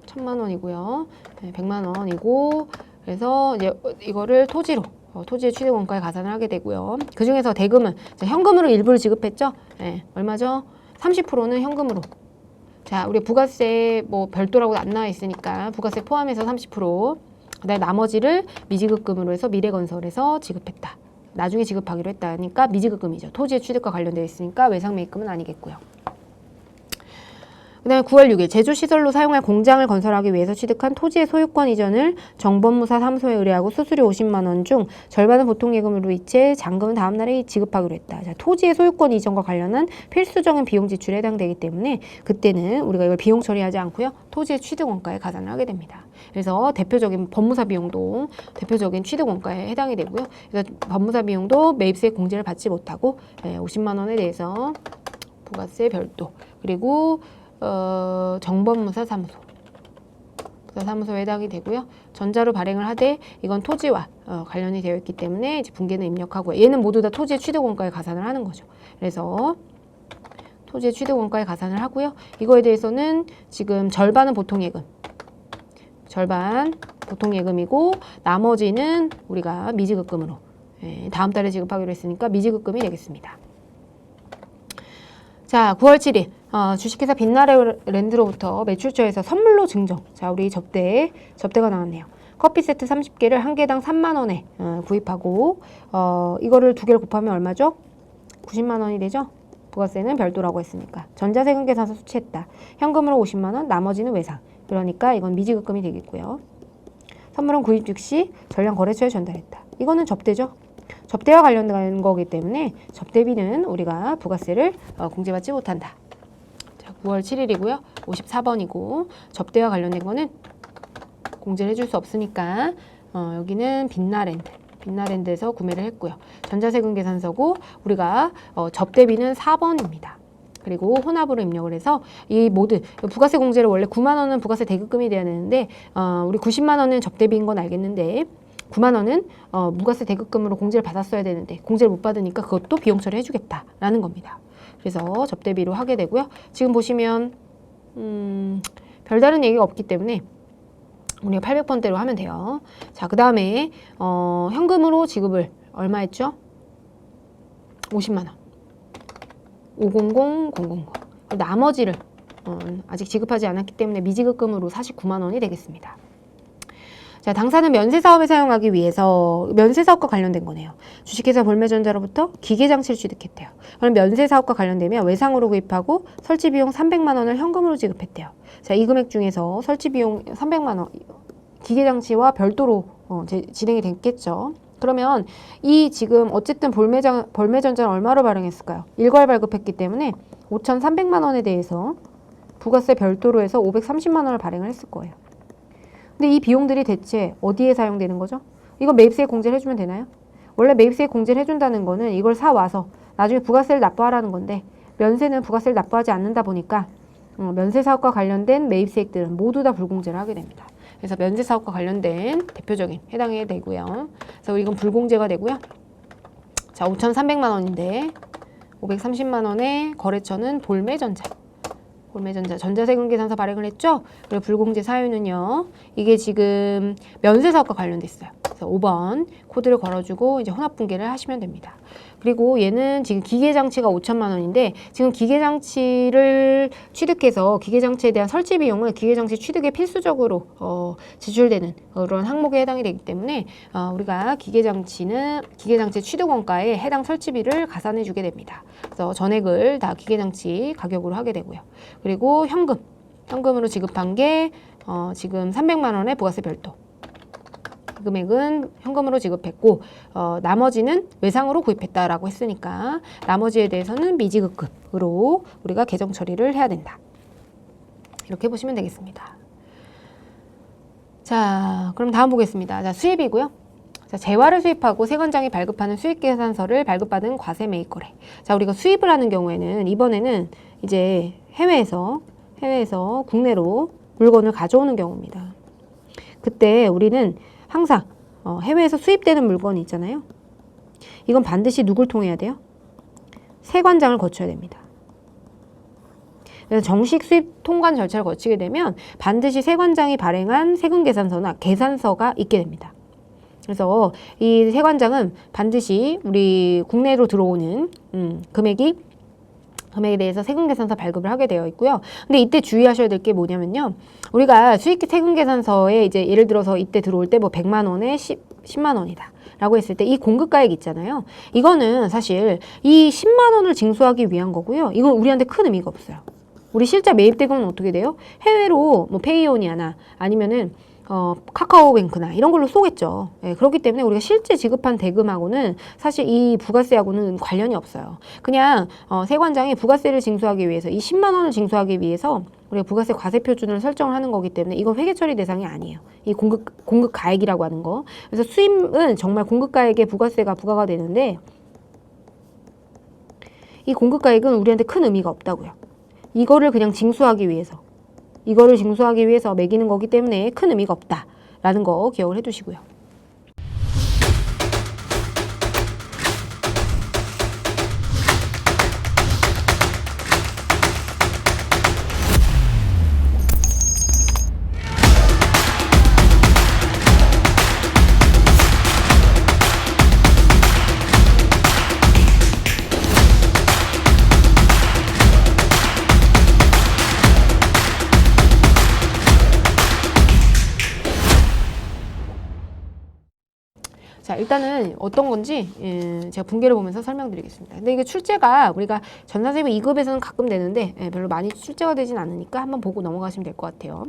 [SPEAKER 1] 1,000만 원이고요. 100만 원이고, 그래서 이제 이거를 토지로 토지의 취득 원가에 가산을 하게 되고요. 그 중에서 대금은 현금으로 일부를 지급했죠. 얼마죠? 30%는 현금으로. 자, 우리 부가세 뭐 별도라고 안 나와 있으니까 부가세 포함해서 30%, 그다음에 나머지를 미지급금으로 해서 미래건설에서 지급했다. 나중에 지급하기로 했다니까 미지급금이죠. 토지의 취득과 관련되어 있으니까 외상매입금은 아니겠고요. 그 다음에 9월 6일 제조시설로 사용할 공장을 건설하기 위해서 취득한 토지의 소유권 이전을 정법무사 사무소에 의뢰하고 수수료 50만 원 중 절반은 보통예금으로 이체, 잔금은 다음 날에 지급하기로 했다. 자, 토지의 소유권 이전과 관련한 필수적인 비용 지출에 해당되기 때문에 그때는 우리가 이걸 비용 처리하지 않고요. 토지의 취득원가에 가산을 하게 됩니다. 그래서 대표적인 법무사 비용도 대표적인 취득원가에 해당이 되고요. 그래서 법무사 비용도 매입세 공제를 받지 못하고 50만 원에 대해서 부가세 별도, 그리고 정법무사 사무소에 해당이 되고요. 전자로 발행을 하되 이건 토지와 관련이 되어 있기 때문에 이제 분계는 입력하고, 얘는 모두 다 토지의 취득원가에 가산을 하는 거죠. 그래서 토지의 취득원가에 가산을 하고요. 이거에 대해서는 지금 절반은 보통예금, 절반 보통예금이고 나머지는 우리가 미지급금으로 다음 달에 지급하기로 했으니까 미지급금이 되겠습니다. 자, 9월 7일 주식회사 빛나래랜드로부터 매출처에서 선물로 증정. 자, 우리 접대가 나왔네요. 커피 세트 30개를 한 개당 3만 원에 구입하고 이거를 두 개를 곱하면 얼마죠? 90만 원이 되죠? 부가세는 별도라고 했으니까. 전자세금 계산서 수취했다. 현금으로 50만 원, 나머지는 외상. 그러니까 이건 미지급금이 되겠고요. 선물은 구입 즉시 전량거래처에 전달했다. 이거는 접대죠. 접대와 관련된 거기 때문에 접대비는 우리가 부가세를 공제받지 못한다. 자, 9월 7일이고요. 54번이고 접대와 관련된 거는 공제를 해줄 수 없으니까 여기는 빛나랜드에서 구매를 했고요. 전자세금 계산서고 우리가 접대비는 4번입니다. 그리고 혼합으로 입력을 해서 이 모든 부가세 공제를 원래 9만 원은 부가세 대급금이 돼야 되는데 우리 90만 원은 접대비인 건 알겠는데 9만 원은 무가세 대급금으로 공제를 받았어야 되는데 공제를 못 받으니까 그것도 비용 처리해 주겠다라는 겁니다. 그래서 접대비로 하게 되고요. 지금 보시면 별다른 얘기가 없기 때문에 우리가 800번대로 하면 돼요. 자, 그 다음에 현금으로 지급을 얼마 했죠? 50만 원. 500, 000. 나머지를 아직 지급하지 않았기 때문에 미지급금으로 49만 원이 되겠습니다. 자, 당사는 면세사업에 사용하기 위해서 면세사업과 관련된 거네요. 주식회사 볼매전자로부터 기계장치를 취득했대요. 그럼 면세사업과 관련되면 외상으로 구입하고 설치비용 300만 원을 현금으로 지급했대요. 자, 이 금액 중에서 설치비용 300만 원 기계장치와 별도로 진행이 됐겠죠. 그러면 이 지금 어쨌든 볼매전자는 얼마로 발행했을까요? 일괄 발급했기 때문에 5,300만 원에 대해서 부가세 별도로 해서 530만 원을 발행을 했을 거예요. 근데 이 비용들이 대체 어디에 사용되는 거죠? 이거 매입세액 공제를 해주면 되나요? 원래 매입세액 공제를 해준다는 거는 이걸 사와서 나중에 부가세를 납부하라는 건데 면세는 부가세를 납부하지 않는다 보니까 면세사업과 관련된 매입세액들은 모두 다 불공제를 하게 됩니다. 그래서 면세사업과 관련된 대표적인 해당이 되고요. 그래서 이건 불공제가 되고요. 자, 5,300만 원인데 530만 원의 거래처는 볼매전자 전자세금 계산서 발행을 했죠. 그리고 불공제 사유는요. 이게 지금 면세사업과 관련돼 있어요. 그래서 5번 코드를 걸어주고 이제 혼합분계를 하시면 됩니다. 그리고 얘는 지금 기계장치가 5천만 원인데 지금 기계장치를 취득해서 기계장치에 대한 설치 비용은 기계장치 취득에 필수적으로 지출되는 그런 항목에 해당이 되기 때문에 우리가 기계장치 취득 원가에 해당 설치비를 가산해 주게 됩니다. 그래서 전액을 다 기계장치 가격으로 하게 되고요. 그리고 현금으로 지급한 게 지금 300만 원의 부가세 별도. 금액은 현금으로 지급했고 나머지는 외상으로 구입했다라고 했으니까 나머지에 대해서는 미지급금으로 우리가 계정 처리를 해야 된다. 이렇게 보시면 되겠습니다. 자, 그럼 다음 보겠습니다. 자, 수입이고요. 자, 재화를 수입하고 세관장이 발급하는 수입계산서를 발급받은 과세 매입거래. 자, 우리가 수입을 하는 경우에는 이번에는 이제 해외에서 국내로 물건을 가져오는 경우입니다. 그때 우리는 항상 해외에서 수입되는 물건이 있잖아요. 이건 반드시 누굴 통해야 돼요? 세관장을 거쳐야 됩니다. 그래서 정식 수입 통관 절차를 거치게 되면 반드시 세관장이 발행한 세금계산서나 계산서가 있게 됩니다. 그래서 이 세관장은 반드시 우리 국내로 들어오는 금액에 대해서 세금계산서 발급을 하게 되어 있고요. 근데 이때 주의하셔야 될 게 뭐냐면요. 우리가 수익 세금계산서에 이제 예를 들어서 이때 들어올 때 뭐 100만 원에 10만 원이다. 라고 했을 때 이 공급가액 있잖아요. 이거는 사실 이 10만 원을 징수하기 위한 거고요. 이건 우리한테 큰 의미가 없어요. 우리 실제 매입 대금은 어떻게 돼요? 해외로 뭐 페이오니아나 아니면은 카카오뱅크나 이런 걸로 쏘겠죠. 예, 그렇기 때문에 우리가 실제 지급한 대금하고는 사실 이 부가세하고는 관련이 없어요. 그냥 세관장이 부가세를 징수하기 위해서 이 10만 원을 징수하기 위해서 우리가 부가세 과세 표준을 설정을 하는 거기 때문에 이건 회계 처리 대상이 아니에요. 이 공급 가액이라고 하는 거. 그래서 수입은 정말 공급 가액에 부가세가 부과가 되는데 이 공급 가액은 우리한테 큰 의미가 없다고요. 이거를 그냥 징수하기 위해서 매기는 거기 때문에 큰 의미가 없다라는 거 기억을 해두시고요. 자, 일단은 어떤 건지 제가 분계를 보면서 설명드리겠습니다. 근데 이게 출제가 우리가 전산세무 2급에서는 가끔 되는데 별로 많이 출제가 되진 않으니까 한번 보고 넘어가시면 될 것 같아요.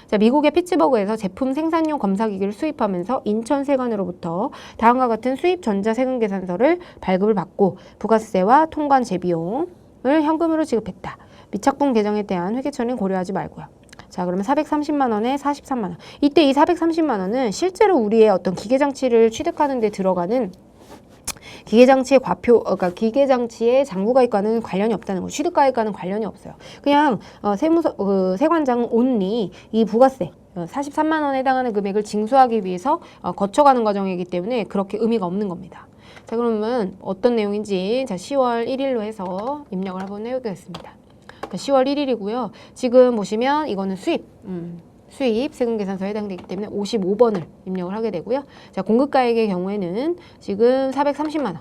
[SPEAKER 1] 자, 미국의 피츠버그에서 제품 생산용 검사기기를 수입하면서 인천세관으로부터 다음과 같은 수입 전자세금 계산서를 발급을 받고 부가세와 통관 제비용을 현금으로 지급했다. 미착분 계정에 대한 회계 처리는 고려하지 말고요. 자, 그러면 430만 원에 43만 원. 이때 이 430만 원은 실제로 우리의 어떤 기계장치를 취득하는 데 들어가는 기계장치의 그러니까 기계장치의 장부가입과는 관련이 없다는 거. 취득가입과는 관련이 없어요. 그냥 세관장 온리 이 부가세 43만 원에 해당하는 금액을 징수하기 위해서 거쳐가는 과정이기 때문에 그렇게 의미가 없는 겁니다. 자, 그러면 어떤 내용인지 자 10월 1일로 해서 입력을 한번 해보겠습니다. 10월 1일이고요. 지금 보시면 이거는 수입 세금계산서에 해당되기 때문에 55번을 입력을 하게 되고요. 자, 공급가액의 경우에는 지금 430만 원,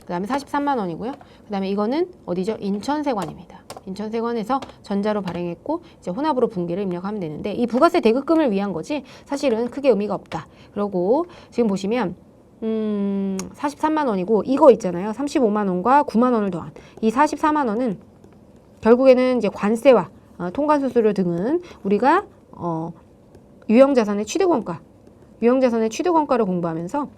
[SPEAKER 1] 그 다음에 43만 원이고요. 그 다음에 이거는 어디죠? 인천세관입니다. 인천세관에서 전자로 발행했고 이제 혼합으로 분기를 입력하면 되는데 이 부가세 대급금을 위한 거지 사실은 크게 의미가 없다. 그리고 지금 보시면 43만 원이고 이거 있잖아요. 35만 원과 9만 원을 더한 이 44만 원은 결국에는 이제 관세와 통관수수료 등은 우리가 유형자산의 취득원가를 공부하면서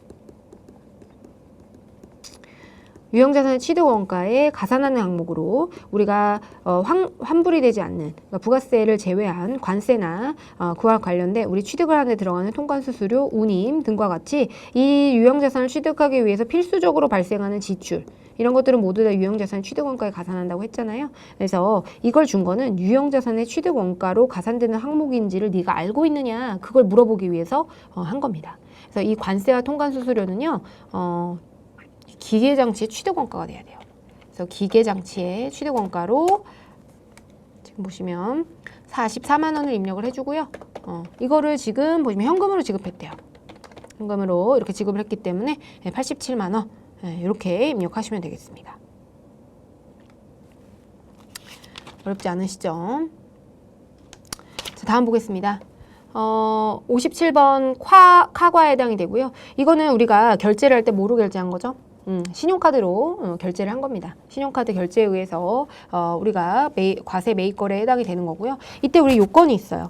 [SPEAKER 1] 유형자산의 취득원가에 가산하는 항목으로 우리가 환불이 되지 않는 그러니까 부가세를 제외한 관세나 그와 관련된 우리 취득을 하는 데 들어가는 통관수수료, 운임 등과 같이 이 유형자산을 취득하기 위해서 필수적으로 발생하는 지출 이런 것들은 모두 다 유형자산 취득원가에 가산한다고 했잖아요. 그래서 이걸 준 거는 유형자산의 취득원가로 가산되는 항목인지를 네가 알고 있느냐 그걸 물어보기 위해서 한 겁니다. 그래서 이 관세와 통관수수료는요. 기계장치의 취득원가가 돼야 돼요. 그래서 기계장치의 취득원가로 지금 보시면 44만 원을 입력을 해주고요. 이거를 지금 보시면 현금으로 지급했대요. 현금으로 이렇게 지급을 했기 때문에 87만 원 이렇게 입력하시면 되겠습니다. 어렵지 않으시죠? 자, 다음 보겠습니다. 57번 카과에 해당이 되고요. 이거는 우리가 결제를 할 때 뭐로 결제한 거죠? 신용카드로 결제를 한 겁니다. 신용카드 결제에 의해서 우리가 과세 매입거래에 해당이 되는 거고요. 이때 우리 요건이 있어요.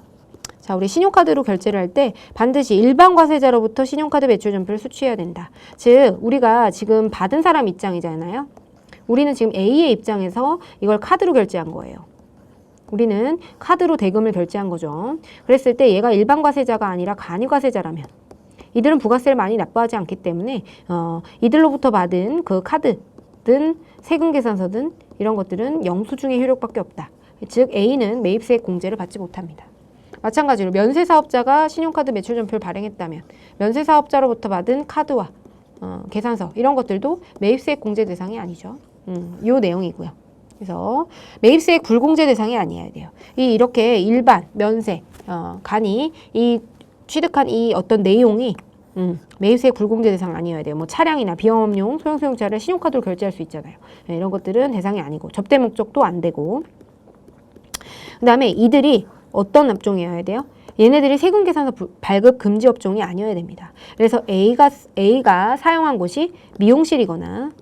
[SPEAKER 1] 자, 우리 신용카드로 결제를 할 때 반드시 일반 과세자로부터 신용카드 매출 전표를 수취해야 된다. 즉, 우리가 지금 받은 사람 입장이잖아요. 우리는 지금 A의 입장에서 이걸 카드로 결제한 거예요. 우리는 카드로 대금을 결제한 거죠. 그랬을 때 얘가 일반 과세자가 아니라 간이 과세자라면 이들은 부가세를 많이 납부하지 않기 때문에 이들로부터 받은 그 카드든 세금계산서든 이런 것들은 영수증의 효력밖에 없다. 즉 A는 매입세액 공제를 받지 못합니다. 마찬가지로 면세사업자가 신용카드 매출전표를 발행했다면 면세사업자로부터 받은 카드와 계산서 이런 것들도 매입세액 공제 대상이 아니죠. 요 내용이고요. 그래서 매입세액 불공제 대상이 아니어야 돼요. 이렇게 일반, 면세, 간이 이 취득한 이 어떤 내용이 매입세액 불공제 대상 아니어야 돼요. 뭐 차량이나 비영업용 소형수용차를 신용카드로 결제할 수 있잖아요. 이런 것들은 대상이 아니고 접대 목적도 안 되고 그 다음에 이들이 어떤 업종이어야 돼요? 얘네들이 세금계산서 발급 금지 업종이 아니어야 됩니다. 그래서 A가 사용한 곳이 미용실이거나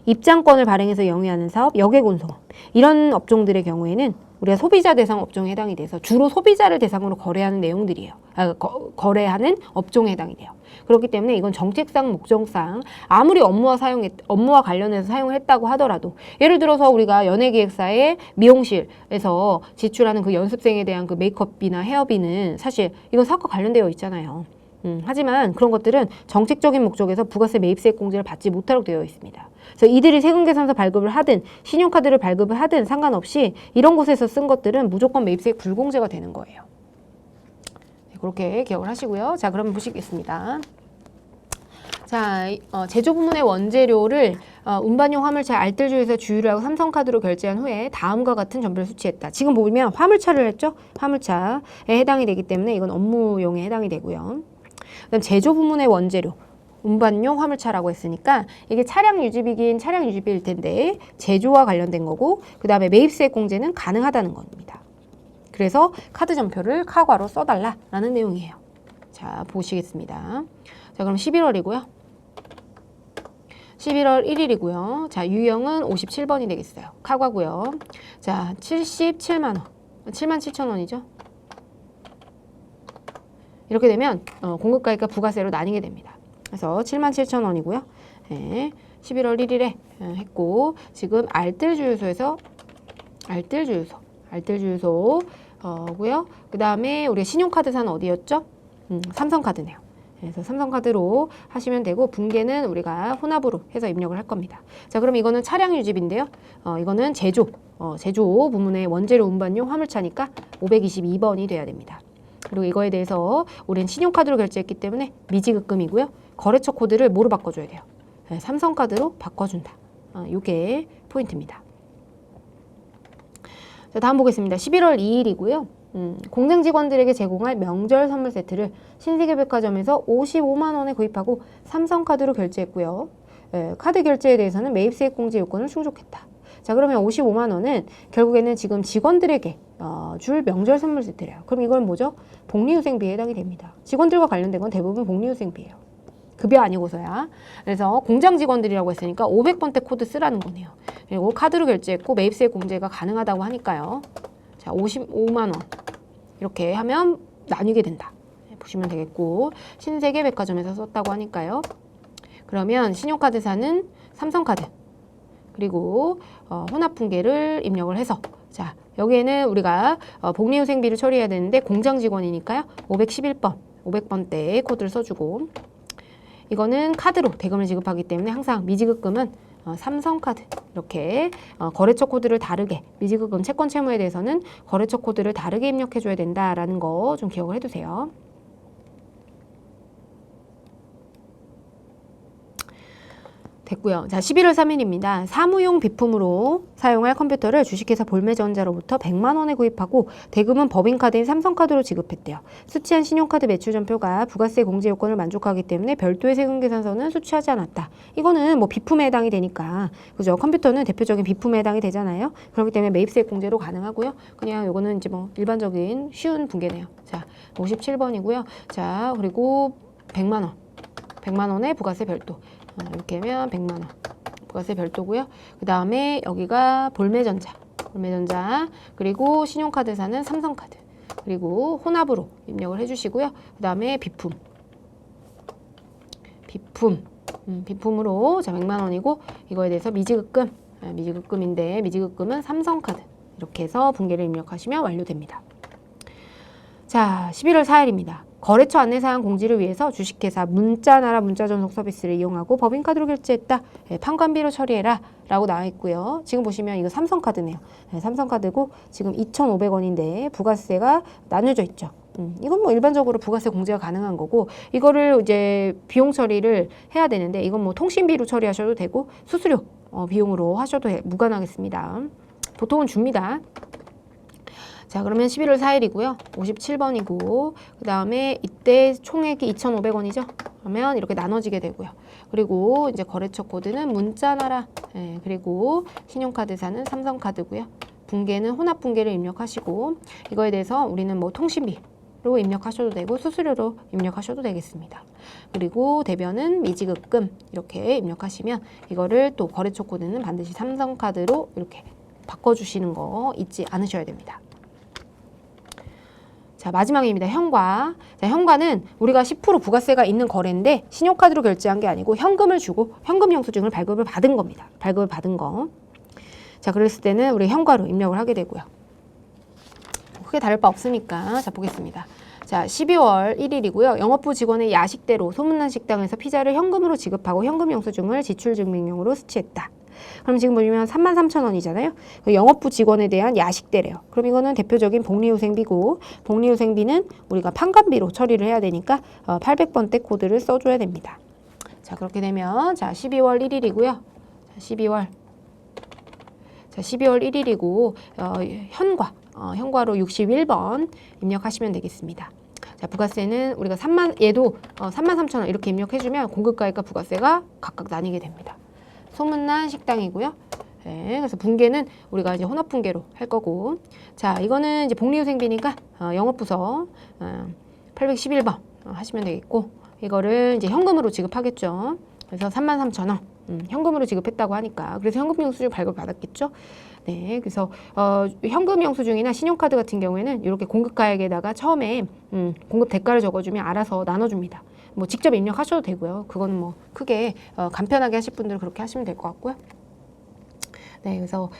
[SPEAKER 1] 입장권을 발행해서 영위하는 사업, 여객운송업 이런 업종들의 경우에는 우리가 소비자 대상 업종에 해당이 돼서 주로 소비자를 대상으로 거래하는 내용들이에요. 거래하는 업종에 해당이 돼요. 그렇기 때문에 이건 정책상 목적상 아무리 업무와 관련해서 사용을 했다고 하더라도 예를 들어서 우리가 연예기획사의 미용실에서 지출하는 그 연습생에 대한 그 메이크업비나 헤어비는 사실 이건 사업과 관련되어 있잖아요. 하지만 그런 것들은 정책적인 목적에서 부가세 매입세액 공제를 받지 못하도록 되어 있습니다. 그래서 이들이 세금계산서 발급을 하든 신용카드를 발급을 하든 상관없이 이런 곳에서 쓴 것들은 무조건 매입세액 불공제가 되는 거예요. 그렇게 기억을 하시고요. 자, 그러면 보시겠습니다. 자, 제조 부문의 원재료를 운반용 화물차 알뜰주에서 주유를 하고 삼성카드로 결제한 후에 다음과 같은 전표를 수취했다. 지금 보면 화물차를 했죠? 화물차에 해당이 되기 때문에 이건 업무용에 해당이 되고요. 그다음 제조 부문의 원재료 운반용 화물차라고 했으니까 이게 차량 유지비긴 차량 유지비일 텐데 제조와 관련된 거고 그 다음에 매입세액 공제는 가능하다는 겁니다. 그래서 카드 전표를 카과로 써달라라는 내용이에요. 자, 보시겠습니다. 자, 그럼 11월이고요. 11월 1일이고요. 자, 유형은 57번이 되겠어요. 카과고요. 자, 77만 원. 77,000원이죠. 이렇게 되면 공급가액과 부가세로 나뉘게 됩니다. 그래서 77,000원이고요. 네, 11월 1일에 했고 지금 알뜰주유소에서 알뜰주유소고요. 그 다음에 우리 신용카드사는 어디였죠? 삼성카드네요. 그래서 삼성카드로 하시면 되고 분계는 우리가 혼합으로 해서 입력을 할 겁니다. 자, 그럼 이거는 차량 유지비인데요. 이거는 제조 부문의 원재료 운반용 화물차니까 522번이 돼야 됩니다. 그리고 이거에 대해서 우리는 신용카드로 결제했기 때문에 미지급금이고요. 거래처 코드를 뭐로 바꿔줘야 돼요? 네, 삼성카드로 바꿔준다. 이게 포인트입니다. 자, 다음 보겠습니다. 11월 2일이고요. 공장 직원들에게 제공할 명절 선물 세트를 신세계백화점에서 55만 원에 구입하고 삼성카드로 결제했고요. 카드 결제에 대해서는 매입세액 공제 요건을 충족했다. 자, 그러면 55만 원은 결국에는 지금 직원들에게 줄 명절 선물 세트래요. 그럼 이건 뭐죠? 복리후생비에 해당이 됩니다. 직원들과 관련된 건 대부분 복리후생비예요. 급여 아니고서야. 그래서 공장 직원들이라고 했으니까 500번대 코드 쓰라는 거네요. 그리고 카드로 결제했고 매입세액 공제가 가능하다고 하니까요. 자, 55만 원 이렇게 하면 나뉘게 된다. 보시면 되겠고 신세계백화점에서 썼다고 하니까요. 그러면 신용카드사는 삼성카드 그리고 혼합분계를 입력을 해서 자, 여기에는 우리가 복리후생비를 처리해야 되는데 공장 직원이니까요. 511번 500번대 코드를 써주고 이거는 카드로 대금을 지급하기 때문에 항상 미지급금은 삼성카드 이렇게 거래처 코드를 다르게 미지급금 채권 채무에 대해서는 거래처 코드를 다르게 입력해 줘야 된다라는 거 좀 기억을 해두세요. 됐고요. 자, 11월 3일입니다. 사무용 비품으로 사용할 컴퓨터를 주식회사 볼매전자로부터 100만 원에 구입하고 대금은 법인카드인 삼성카드로 지급했대요. 수취한 신용카드 매출전표가 부가세 공제 요건을 만족하기 때문에 별도의 세금계산서는 수취하지 않았다. 이거는 뭐 비품에 해당이 되니까 그죠? 컴퓨터는 대표적인 비품에 해당이 되잖아요. 그렇기 때문에 매입세액 공제로 가능하고요. 그냥 요거는 이제 뭐 일반적인 쉬운 분계네요. 자, 57번이고요. 자, 그리고 100만 원. 100만 원의 부가세 별도. 이렇게 하면 100만 원 부가세 별도고요. 그 다음에 여기가 볼매전자 그리고 신용카드사는 삼성카드 그리고 혼합으로 입력을 해주시고요. 그 다음에 비품으로 자 100만 원이고 이거에 대해서 미지급금인데 미지급금은 삼성카드 이렇게 해서 분계를 입력하시면 완료됩니다. 자, 11월 4일입니다. 거래처 안내사항 공지를 위해서 주식회사 문자나라 문자전송 서비스를 이용하고 법인카드로 결제했다. 판관비로 처리해라 라고 나와 있고요. 지금 보시면 이거 삼성카드네요. 삼성카드고 지금 2,500원인데 부가세가 나눠져 있죠. 이건 뭐 일반적으로 부가세 공제가 가능한 거고 이거를 이제 비용 처리를 해야 되는데 이건 뭐 통신비로 처리하셔도 되고 수수료 비용으로 하셔도 무관하겠습니다. 보통은 줍니다. 자, 그러면 11월 4일이고요. 57번이고 그 다음에 이때 총액이 2,500원이죠. 그러면 이렇게 나눠지게 되고요. 그리고 이제 거래처 코드는 문자나라 그리고 신용카드사는 삼성카드고요. 분계는 혼합분계를 입력하시고 이거에 대해서 우리는 뭐 통신비로 입력하셔도 되고 수수료로 입력하셔도 되겠습니다. 그리고 대변은 미지급금 이렇게 입력하시면 이거를 또 거래처 코드는 반드시 삼성카드로 이렇게 바꿔주시는 거 잊지 않으셔야 됩니다. 자, 마지막입니다. 현과. 자, 현과는 우리가 10% 부가세가 있는 거래인데 신용카드로 결제한 게 아니고 현금을 주고 현금 영수증을 발급을 받은 겁니다. 발급을 받은 거. 자, 그랬을 때는 우리 현과로 입력을 하게 되고요. 크게 다를 바 없으니까 자, 보겠습니다. 자, 12월 1일이고요. 영업부 직원의 야식대로 소문난 식당에서 피자를 현금으로 지급하고 현금 영수증을 지출증명용으로 수취했다. 그럼 지금 보시면 33,000원이잖아요. 영업부 직원에 대한 야식대래요. 그럼 이거는 대표적인 복리후생비고 복리후생비는 우리가 판관비로 처리를 해야 되니까 800번대 코드를 써줘야 됩니다. 자, 그렇게 되면 자 12월 1일이고요. 자, 12월 1일이고 현과로 61번 입력하시면 되겠습니다. 자, 부가세는 우리가 얘도 33,000원 이렇게 입력해주면 공급가액과 부가세가 각각 나뉘게 됩니다. 소문난 식당이고요. 네, 그래서 분계는 우리가 이제 혼합 분계로 할 거고, 자, 이거는 이제 복리후생비니까 영업부서 811번 하시면 되겠고, 이거를 이제 현금으로 지급하겠죠. 그래서 33,000원 현금으로 지급했다고 하니까, 그래서 현금 영수증 발급받았겠죠. 네, 그래서 현금 영수증이나 신용카드 같은 경우에는 이렇게 공급가액에다가 처음에 공급 대가를 적어주면 알아서 나눠줍니다. 뭐 직접 입력하셔도 되고요. 그거는 뭐 크게 간편하게 하실 분들은 그렇게 하시면 될 것 같고요. 네, 그래서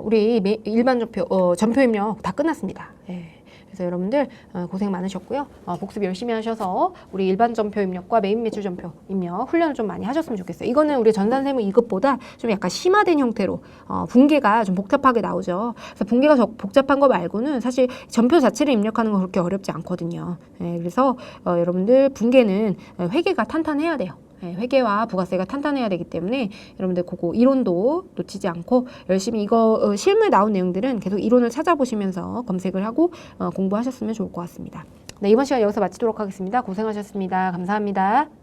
[SPEAKER 1] 우리 일반 전표 입력 다 끝났습니다. 네. 그래서 여러분들 고생 많으셨고요. 복습 열심히 하셔서 우리 일반 전표 입력과 메인 매출 전표 입력 훈련을 좀 많이 하셨으면 좋겠어요. 이거는 우리 전산세무 2급보다 좀 약간 심화된 형태로 분계가 좀 복잡하게 나오죠. 그래서 분계가 복잡한 거 말고는 사실 전표 자체를 입력하는 건 그렇게 어렵지 않거든요. 네, 그래서 여러분들 분계는 회계가 탄탄해야 돼요. 네, 회계와 부가세가 탄탄해야 되기 때문에 여러분들 그거 이론도 놓치지 않고 열심히 이거 실무에 나온 내용들은 계속 이론을 찾아보시면서 검색을 하고 공부하셨으면 좋을 것 같습니다. 네, 이번 시간 여기서 마치도록 하겠습니다. 고생하셨습니다. 감사합니다.